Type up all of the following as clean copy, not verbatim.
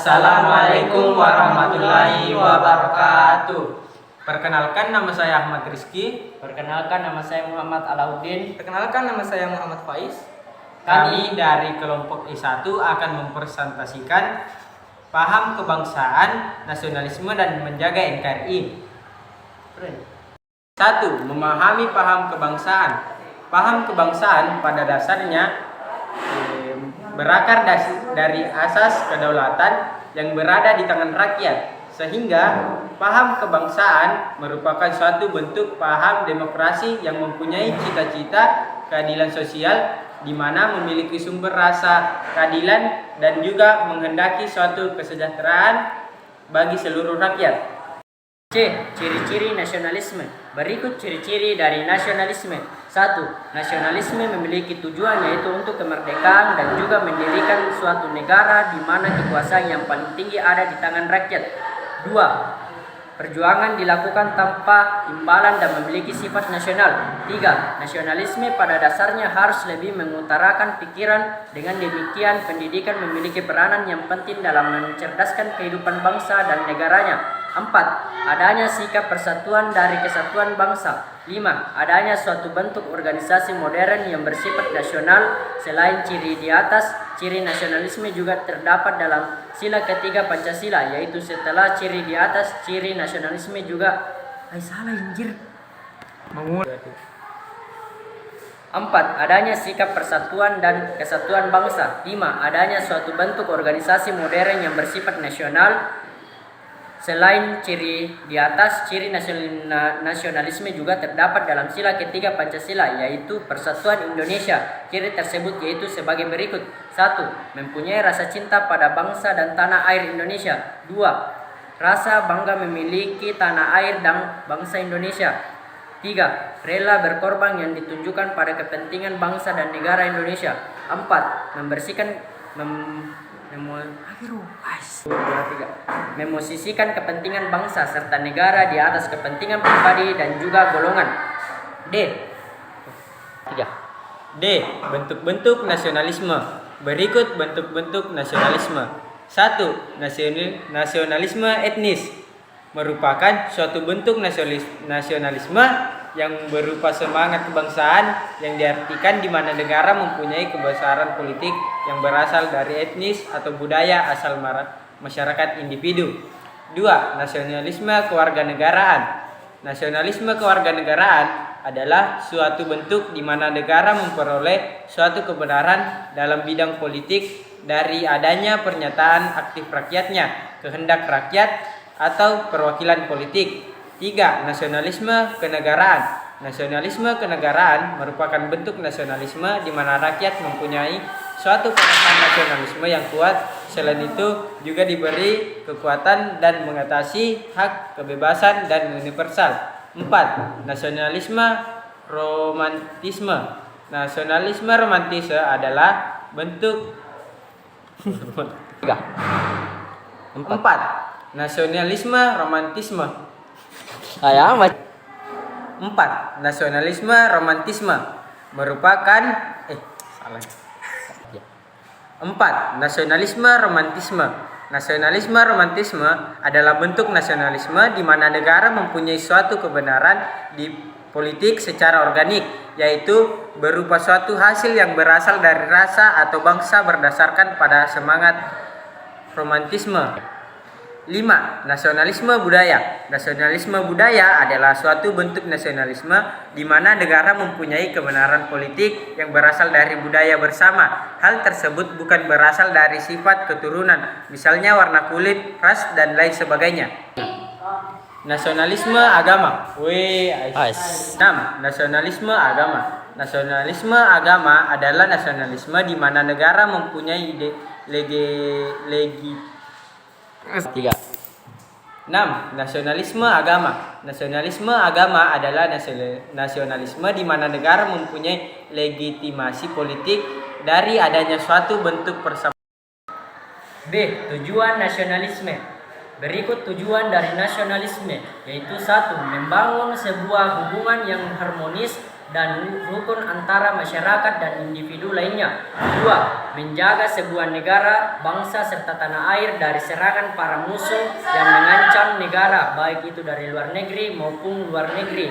Assalamualaikum warahmatullahi wabarakatuh. Perkenalkan, nama saya Ahmad Rizky. Perkenalkan, nama saya Muhammad Alauddin. Perkenalkan, nama saya Muhammad Faiz. Kami dari kelompok E1 akan mempresentasikan paham kebangsaan, nasionalisme, dan menjaga NKRI. 1. Memahami paham kebangsaan. Paham kebangsaan pada dasarnya berakar dari asas kedaulatan yang berada di tangan rakyat, sehingga paham kebangsaan merupakan suatu bentuk paham demokrasi yang mempunyai cita-cita keadilan sosial, di mana memiliki sumber rasa keadilan dan juga menghendaki suatu kesejahteraan bagi seluruh rakyat. C. Ciri-ciri nasionalisme. Berikut ciri-ciri dari nasionalisme. 1. Nasionalisme memiliki tujuan yaitu untuk kemerdekaan dan juga mendirikan suatu negara di mana kekuasaan yang paling tinggi ada di tangan rakyat. 2. Perjuangan dilakukan tanpa imbalan dan memiliki sifat nasional. 3. Nasionalisme pada dasarnya harus lebih mengutarakan pikiran. Dengan demikian, pendidikan memiliki peranan yang penting dalam mencerdaskan kehidupan bangsa dan negaranya. 4. Adanya sikap persatuan dari kesatuan bangsa. 5. Adanya suatu bentuk organisasi modern yang bersifat nasional. Selain ciri di atas, ciri nasionalisme juga terdapat dalam sila ketiga Pancasila, yaitu setelah ciri di atas, ciri nasionalisme juga 4. Adanya sikap persatuan dan kesatuan bangsa. 5. Adanya suatu bentuk organisasi modern yang bersifat nasional. Selain ciri di atas, ciri nasionalisme juga terdapat dalam sila ketiga Pancasila, yaitu Persatuan Indonesia. Ciri tersebut yaitu sebagai berikut. 1. Mempunyai rasa cinta pada bangsa dan tanah air Indonesia. 2. Rasa bangga memiliki tanah air dan bangsa Indonesia. 3. Rela berkorban yang ditunjukkan pada kepentingan bangsa dan negara Indonesia. 4. Memosisikan kepentingan bangsa serta negara di atas kepentingan pribadi dan juga golongan. D. Bentuk-bentuk nasionalisme. Berikut bentuk-bentuk nasionalisme. 1. Nasionalisme etnis merupakan suatu bentuk nasionalisme yang berupa semangat kebangsaan yang diartikan di mana negara mempunyai kebesaran politik yang berasal dari etnis atau budaya asal masyarakat individu. 2. Nasionalisme kewarganegaraan. Nasionalisme kewarganegaraan adalah suatu bentuk di mana negara memperoleh suatu kebenaran dalam bidang politik dari adanya pernyataan aktif rakyatnya, kehendak rakyat, atau perwakilan politik. 3. Nasionalisme kenegaraan. Nasionalisme kenegaraan merupakan bentuk nasionalisme di mana rakyat mempunyai suatu perasaan nasionalisme yang kuat. Selain itu juga diberi kekuatan dan mengatasi hak kebebasan dan universal. 4. Nasionalisme romantisme. Nasionalisme romantisme adalah bentuk 4. Nasionalisme romantisme. 4. Nasionalisme romantisme merupakan 4. Nasionalisme romantisme. Nasionalisme romantisme adalah bentuk nasionalisme di mana negara mempunyai suatu kebenaran di politik secara organik, yaitu berupa suatu hasil yang berasal dari rasa atau bangsa berdasarkan pada semangat romantisme. 5. Nasionalisme budaya. Nasionalisme budaya adalah suatu bentuk nasionalisme di mana negara mempunyai kebenaran politik yang berasal dari budaya bersama. Hal tersebut bukan berasal dari sifat keturunan, misalnya warna kulit, ras, dan lain sebagainya. Nasionalisme agama. 6. Nasionalisme agama. Nasionalisme agama adalah nasionalisme di mana negara mempunyai Nasionalisme agama. Nasionalisme agama adalah nasionalisme di mana negara mempunyai legitimasi politik dari adanya suatu bentuk persamaan. B. Tujuan nasionalisme. Berikut tujuan dari nasionalisme, yaitu 1. Membangun sebuah hubungan yang harmonis. dan rukun antara masyarakat dan individu lainnya. 2. Menjaga sebuah negara, bangsa, serta tanah air dari serangan para musuh yang mengancam negara, baik itu dari luar negeri maupun luar negeri.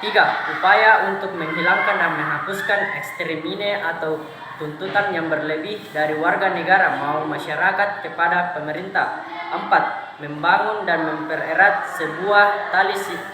3. Upaya untuk menghilangkan dan menghapuskan ekstremisme atau tuntutan yang berlebih dari warga negara maupun masyarakat kepada pemerintah. 4. Membangun dan mempererat sebuah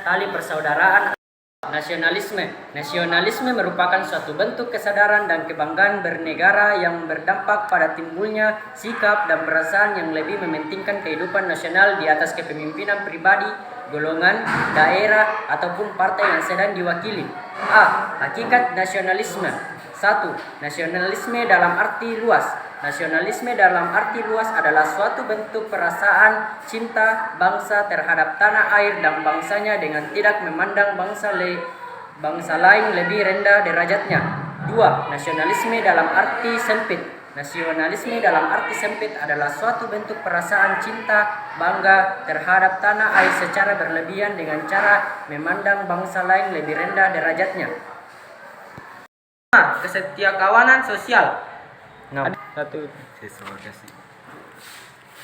tali persaudaraan. Nasionalisme merupakan suatu bentuk kesadaran dan kebanggaan bernegara yang berdampak pada timbulnya sikap dan perasaan yang lebih mementingkan kehidupan nasional di atas kepemimpinan pribadi, golongan, daerah, ataupun partai yang sedang diwakili. A. Hakikat nasionalisme. 1. Nasionalisme dalam arti luas. Nasionalisme dalam arti luas adalah suatu bentuk perasaan cinta bangsa terhadap tanah air dan bangsanya dengan tidak memandang bangsa lain lebih rendah derajatnya. 2. Nasionalisme dalam arti sempit. Nasionalisme dalam arti sempit adalah suatu bentuk perasaan cinta bangga terhadap tanah air secara berlebihan dengan cara memandang bangsa lain lebih rendah derajatnya. Kesetiakawanan sosial. 6.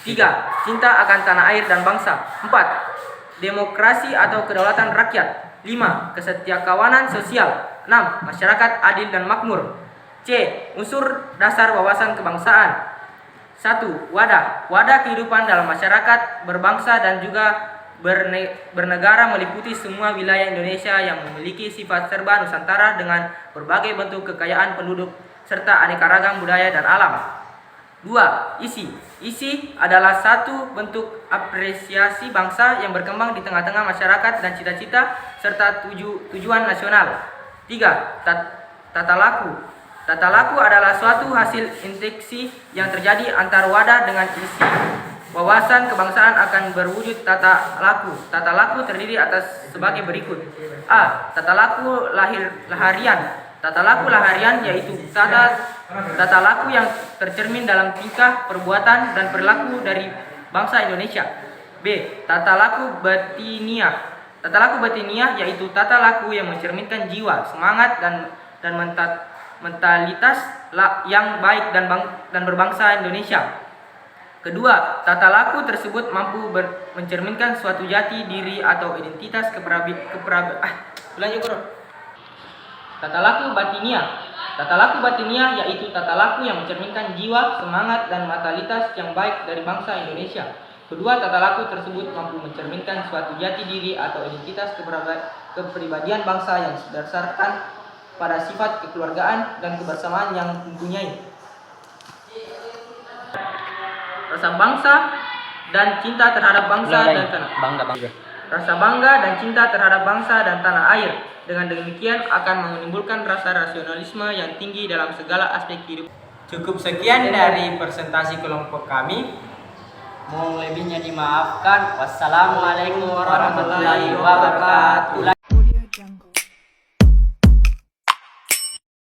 3. Cinta akan tanah air dan bangsa. 4. Demokrasi atau kedaulatan rakyat. 5. Kesetiakawanan sosial. 6. Masyarakat adil dan makmur. C. Unsur dasar wawasan kebangsaan. 1. Wadah kehidupan dalam masyarakat berbangsa dan juga bernegara meliputi semua wilayah Indonesia yang memiliki sifat serba nusantara dengan berbagai bentuk kekayaan penduduk serta aneka ragam budaya dan alam. 2. Isi adalah satu bentuk apresiasi bangsa yang berkembang di tengah-tengah masyarakat dan cita-cita serta tujuan nasional. 3. Tata laku. Tata laku adalah suatu hasil interaksi yang terjadi antar wadah dengan isi. Wawasan kebangsaan akan berwujud tata laku. Tata laku terdiri atas sebagai berikut. A. Tata laku laharian. Tata laku laharian yaitu tata laku yang tercermin dalam tingkah, perbuatan, dan perilaku dari bangsa Indonesia. B. Tata laku batiniah. Tata laku batiniah yaitu tata laku yang mencerminkan jiwa, semangat, dan mentalitas yang baik dan berbangsa Indonesia. Kedua, tata laku tersebut mampu mencerminkan suatu jati diri atau identitas Tata laku batiniah. Tata laku batiniah yaitu tata laku yang mencerminkan jiwa, semangat, dan mentalitas yang baik dari bangsa Indonesia. Kedua, tata laku tersebut mampu mencerminkan suatu jati diri atau identitas kepribadian bangsa yang berdasarkan pada sifat kekeluargaan dan kebersamaan yang mempunyai rasa bangsa dan cinta terhadap bangsa dan tanah. Rasa bangga dan cinta terhadap bangsa dan tanah air. Dengan demikian akan menimbulkan rasa rasionalisme yang tinggi dalam segala aspek hidup. Cukup sekian dari presentasi kelompok kami. Mohon lebihnya dimaafkan. Wassalamualaikum warahmatullahi wabarakatuh.